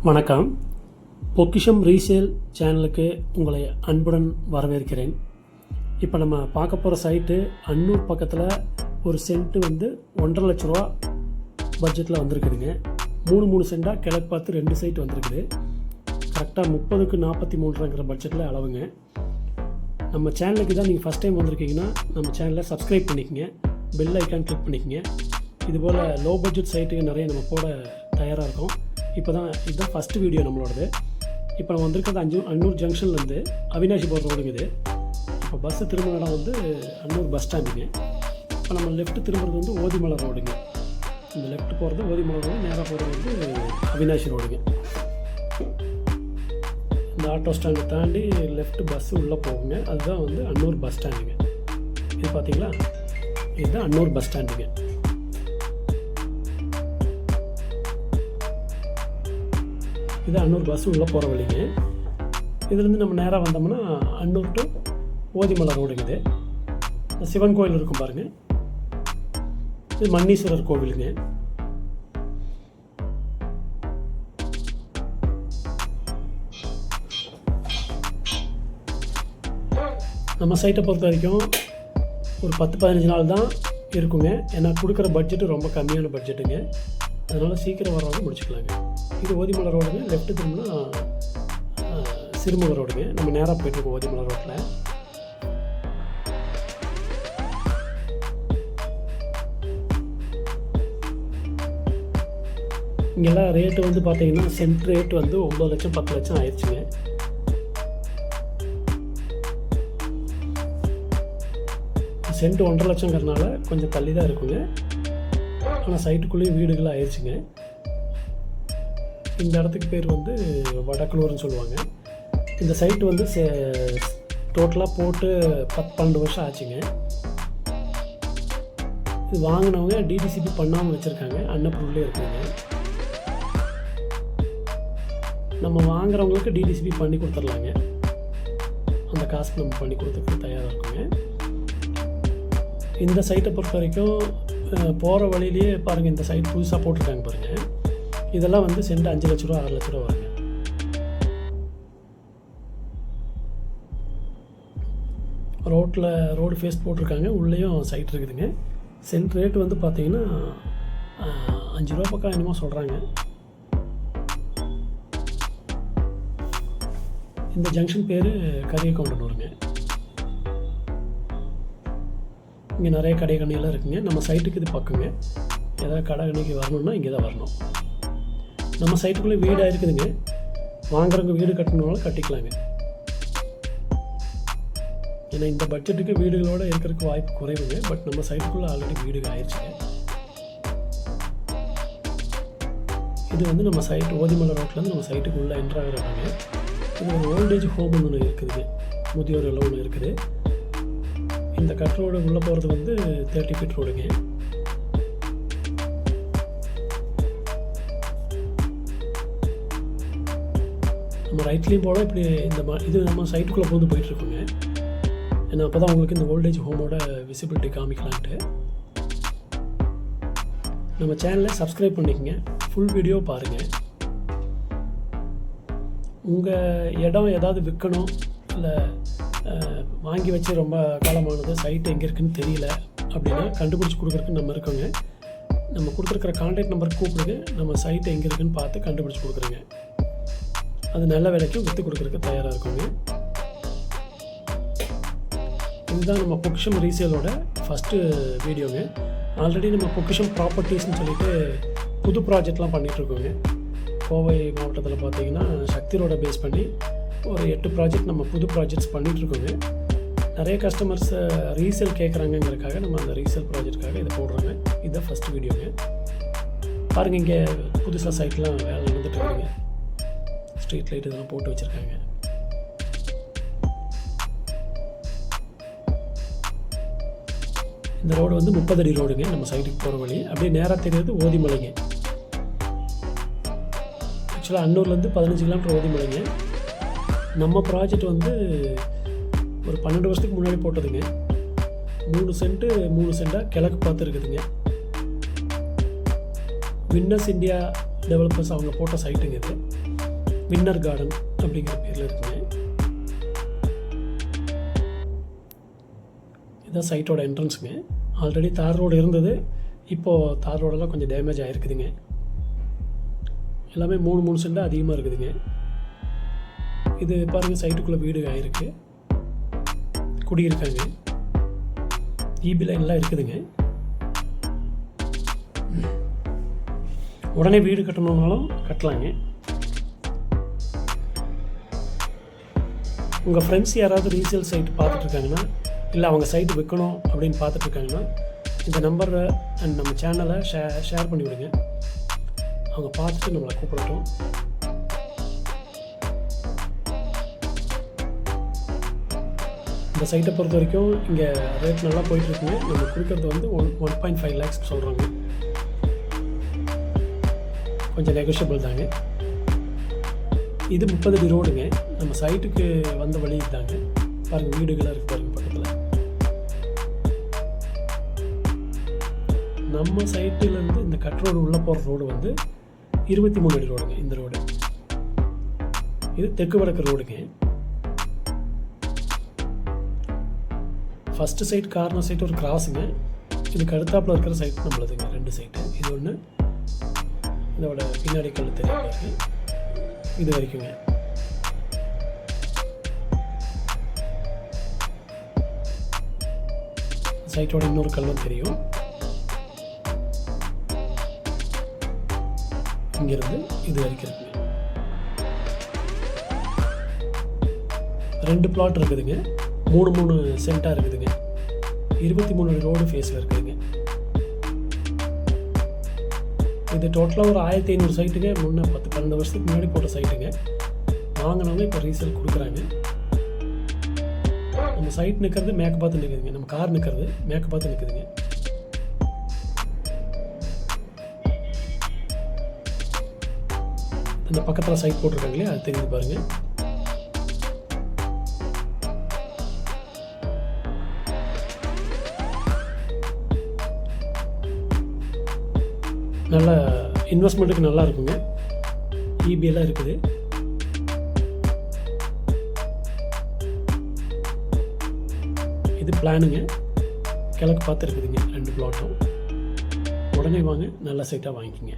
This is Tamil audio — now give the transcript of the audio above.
வணக்கம். பொக்கிஷம் ரீசேல் சேனலுக்கு உங்களை அன்புடன் வரவேற்கிறேன். இப்போ நம்ம பார்க்க போகிற சைட்டு அன்னூர் பக்கத்தில் ஒரு சென்ட்டு வந்து 1.5 லட்ச ரூபா பட்ஜெட்டில் வந்திருக்குதுங்க. 3 சென்டாக கிழக்கு பார்த்து 2 சைட் வந்திருக்குது. கரெக்டாக 30க்கு 43ங்கிற பட்ஜெட்டில் அளவுங்க. நம்ம சேனலுக்கு தான் நீங்கள் ஃபஸ்ட் டைம் வந்திருக்கீங்கன்னா நம்ம சேனலை சப்ஸ்கிரைப் பண்ணிக்கங்க, பெல் ஐக்கான் கிளிக் பண்ணிக்கங்க. இதுபோல் லோ பட்ஜெட் சைட்டுக்கு நிறைய நம்ம போட தயாராக இருக்கோம். இதுதான் ஃபஸ்ட்டு வீடியோ நம்மளோடது. இப்போ நம்ம வந்திருக்கிறது அன்னூர் ஜங்ஷன்லேருந்து அவினாஷி போகிற ரோடுங்குது. இப்போ பஸ்ஸு திரும்ப இடம் வந்து அன்னூர் பஸ் ஸ்டாண்டுங்க. இப்போ நம்ம லெஃப்ட்டு திரும்புறது வந்து ஓதிமலை ரோடுங்க. இந்த லெஃப்ட் போகிறது ஓதிமலை ரோடு, நேராக போகிறது வந்து அவினாஷி ரோடுங்க. இந்த ஆட்டோ ஸ்டாண்டை தாண்டி லெஃப்ட் பஸ்ஸு உள்ளே போகுங்க. அதுதான் வந்து அன்னூர் பஸ் ஸ்டாண்டுங்க. இது பார்த்தீங்களா, இதுதான் அன்னூர் பஸ் ஸ்டாண்டுங்க. இது அன்னூர் பஸ் உள்ளே போகிற வழிங்க. இதுலேருந்து நம்ம நேராக வந்தோம்னா அன்னூர் டு ஓதிமலை ரோடுங்குது. இந்த சிவன் கோயில் இருக்கும் பாருங்கள், இது மன்னீஸ்வரர் கோவிலுங்க. நம்ம சைட்டை பொறுத்த வரைக்கும் ஒரு 10-15 நாள் தான் இருக்குங்க. ஏன்னா கொடுக்குற பட்ஜெட்டு ரொம்ப கம்மியான பட்ஜெட்டுங்க. அதனால் சீக்கிரம் வரவங்க முடிச்சுக்கலாங்க. இது ஓதிமலை ரோடுங்க. லெஃப்ட்டு திரும்பினா சிறுமுக ரோடுங்க. நம்ம நேராக போய்ட்டுருக்கோம் ஓதிமலை ரோட்டில். இங்கெல்லாம் ரேட்டு வந்து பார்த்தீங்கன்னா சென்ட் ரேட் வந்து 9 லட்சம் 10 லட்சம் ஆயிடுச்சுங்க. சென்ட் 1.5 லட்சங்கிறதுனால கொஞ்சம் தள்ளி தான் இருக்குங்க. ஆனால் சைட்டுக்குள்ளேயும் வீடுகள் ஆயிடுச்சுங்க. இந்த இடத்துக்கு பேர் வந்து வடக்குலூர்னு சொல்லுவாங்க. இந்த சைட்டு வந்து டோட்டலாக போட்டு 10-12 வருஷம் ஆச்சுங்க. இது வாங்கினவங்க டிடிசிபி பண்ணாமல் வச்சுருக்காங்க, அன்அப்ரூவ்லேயே இருக்குங்க. நம்ம வாங்குறவங்களுக்கு டிடிசிபி பண்ணி கொடுத்துர்லாங்க. அந்த காசு நம்ம பண்ணி கொடுத்துருக்கு தயாராக இருக்குங்க. இந்த சைட்டை பொறுத்த வரைக்கும் போகிற வழியிலேயே பாருங்கள், இந்த சைட் புதுசாக போட்டிருக்காங்க பாருங்கள். இதெல்லாம் வந்து சென்ட் 5 லட்ச ரூபா 6 லட்ச ரூபா வருங்க. ரோடு ஃபேஸ் போட்டிருக்காங்க, உள்ளேயும் சைட் இருக்குதுங்க. சென்ட் ரேட் வந்து பார்த்தீங்கன்னா 5 ரூபா பக்கம் என்னமோ சொல்கிறாங்க. இந்த ஜங்ஷன் பேர் கரியக்கவுண்டனூருங்க. இங்கே நிறைய கடை கண்ணியெல்லாம் இருக்குங்க. நம்ம சைட்டுக்கு இது பக்கங்க. ஏதாவது கடை கண்ணிக்கு வரணுன்னா இங்கே தான் வரணும். நம்ம சைட்டுக்குள்ளே வீடாக இருக்குதுங்க. வாங்குறவங்க வீடு கட்டணுனாலும் கட்டிக்கலாங்க. ஏன்னா இந்த பட்ஜெட்டுக்கு வீடுகளோடு இருக்கிறதுக்கு வாய்ப்பு குறைவுங்க. பட் நம்ம சைட்டுக்குள்ளே ஆல்ரெடி வீடுகள் ஆயிடுச்சுங்க. இது வந்து நம்ம சைட்டு ஓதிமலை ரோட்லேருந்து நம்ம சைட்டுக்கு உள்ளே என்ட்ராகிறாங்க. இது ஒரு ஓல்டேஜ் ஹோம் ஒன்று இருக்குதுங்க, முதியோர் எல்லாம் ஒன்று இருக்குது. இந்த கட் ரோடு உள்ளே போகிறது வந்து 30 ஃபீட் ரோடுங்க. நம்ம ரைட்லேயும் போனால் இப்படி இது நம்ம சைட்டுக்குள்ளே போந்து போயிட்டுருக்கோங்க. ஏன்னா அப்போ தான் உங்களுக்கு இந்த ஓல்டேஜ் ஹோமோட விசிபிலிட்டி காமிக்கலான்ட்டு. நம்ம சேனலை சப்ஸ்கிரைப் பண்ணிக்கங்க, ஃபுல் வீடியோ பாருங்கள். உங்கள் இடம் ஏதாவது விற்கணும், இல்லை வாங்கி வச்சு ரொம்ப காலமானது, சைட்டு எங்கே இருக்குதுன்னு தெரியல அப்படின்னா கண்டுபிடிச்சி கொடுக்குறதுக்கு நம்ம இருக்கோங்க. நம்ம கொடுத்துருக்குற கான்டாக்ட் நம்பருக்கு கூப்பிடுங்க, நம்ம சைட்டு எங்கே இருக்குதுன்னு பார்த்து கண்டுபிடிச்சி கொடுக்குறோங்க. அது நல்ல விலைக்கு விற்று கொடுக்குறதுக்கு தயாராக இருக்குங்க. இதுதான் நம்ம பொக்கிஷம் ரீசேலோட ஃபஸ்ட்டு வீடியோங்க. ஆல்ரெடி நம்ம பொக்கிஷம் ப்ராப்பர்ட்டிஸ்ன்னு சொல்லிட்டு புது ப்ராஜெக்ட்லாம் பண்ணிகிட்ருக்கோங்க. கோவை மாவட்டத்தில் பார்த்திங்கன்னா சக்தி ரோடை பேஸ் பண்ணி ஒரு 8 ப்ராஜெக்ட் நம்ம புது ப்ராஜெக்ட்ஸ் பண்ணிகிட்ருக்கோங்க. நிறைய கஸ்டமர்ஸ் ரீசேல் கேட்குறாங்கங்கிறதுக்காக நம்ம அந்த ரீசேல் ப்ராஜெக்டுக்காக இதை போடுறோங்க. இதுதான் ஃபஸ்ட்டு வீடியோங்க. பாருங்கள், இங்கே புதுசாக சைட்லாம் வேலை நடந்துட்டு இருக்குங்க. ஸ்ட்ரீட் லைட் இதெல்லாம் போட்டு வச்சுருக்காங்க. இந்த ரோடு வந்து 30 அடி ரோடுங்க. நம்ம சைட்டுக்கு போகிற வழி அப்படியே நேராக தெரியாது ஓதிமலைங்க. ஆக்சுவலாக அன்னூர்லேருந்து 15 கிலோமீட்டர் ஓதிமலைங்க. நம்ம ப்ராஜெக்ட் வந்து ஒரு 12 வருஷத்துக்கு முன்னாடி போட்டதுங்க. 3 சென்டாக கிழக்கு பார்த்து இருக்குதுங்க. வின்னஸ் இந்தியா டெவலப்பர்ஸ் அவங்க போட்ட சைட்டுங்க இது. வின்னர் கார்டன் அப்படிங்கிற பேரில் இருக்குங்க. இதுதான் சைட்டோட என்ட்ரன்ஸுங்க. ஆல்ரெடி தார் ரோடு இருந்தது, இப்போது தார் ரோடெல்லாம் கொஞ்சம் டேமேஜ் ஆகிருக்குதுங்க. எல்லாமே 3 சென்ட் அதிகமாக இருக்குதுங்க. இது பாருங்கள், சைட்டுக்குள்ளே வீடு ஆகிருக்கு, குடியிருக்காங்க, ஈபி லைன்லாம் இருக்குதுங்க. உடனே வீடு கட்டணுன்னாலும் கட்டலாங்க. உங்கள் ஃப்ரெண்ட்ஸ் யாராவது ரீசேல் சைட் பார்த்துட்ருக்காங்கன்னா, இல்லை அவங்க சைட்டு விற்கணும் அப்படின்னு பார்த்துட்ருக்காங்கன்னா, இந்த நம்பரை அண்ட் நம்ம சேனலை ஷேர் பண்ணி விடுங்க. அவங்க பார்த்துட்டு நம்மளை கூப்பிடட்டும். இந்த சைட்டை பொறுத்த வரைக்கும் இங்கே ரேட் நல்லா போயிட்டுருக்குங்க. நம்ம கொடுக்குறது வந்து 1.5 lakhs சொல்கிறாங்க. கொஞ்சம் நெகோஷியபிள் தாங்க. இது 30 அடி ரோடுங்க. நம்ம சைட்டுக்கு வந்த வழி தாங்க. பாருங்கள், வீடுகளாக இருக்குது பாருங்கள் பக்கத்தில். நம்ம சைட்டிலேருந்து இந்த கட் ரோடு உள்ளே போகிற ரோடு வந்து 23 அடி ரோடுங்க. இந்த ரோடு இது தெற்கு வடக்கு ரோடுங்க. ஃபஸ்ட்டு சைட் கார்னர் சைட் ஒரு கிராஸுங்க. இதுக்கு அடுத்தாப்பில் இருக்கிற சைட் நம்மளதுங்க. 2 சைட்டு. இது ஒன்று, இதோட பின்னாடி கல் தெரியாது இது வரைக்குங்க. சைட்டோட இன்னொரு கல்லும் தெரியும். இங்கிருந்து இது வரைக்கும் இருக்குங்க. 2 பிளாட் இருக்குதுங்க. 3 சென்ட்டாக இருக்குதுங்க. 23 ரோடு ஃபேஸில் இருக்குதுங்க. இது டோட்டலாக ஒரு 1500 சைட்டுங்க. முன்னே 10-12 வருஷத்துக்கு முன்னாடி போட்ட சைட்டுங்க. வாங்கினவங்க இப்போ ரீசேல் கொடுக்குறாங்க. நம்ம சைட் நிற்கிறது மேற்கு பார்த்து நிற்குதுங்க. நம்ம கார் நிற்கிறது மேற்கு பார்த்து நிற்குதுங்க. இந்த பக்கத்தில் சைட் போட்டிருக்காங்களே, அது தெரியுது பாருங்கள். நல்ல இன்வெஸ்ட்மெண்ட்டுக்கு நல்லா இருக்குங்க. இபிஎல்லாம் இருக்குது. இது பிளானுங்க. கிழக்கு பார்த்து இருக்குதுங்க 2 பிளாட்டும். உடனே வாங்க, நல்ல சைட்டாக வாங்கிக்கிங்க.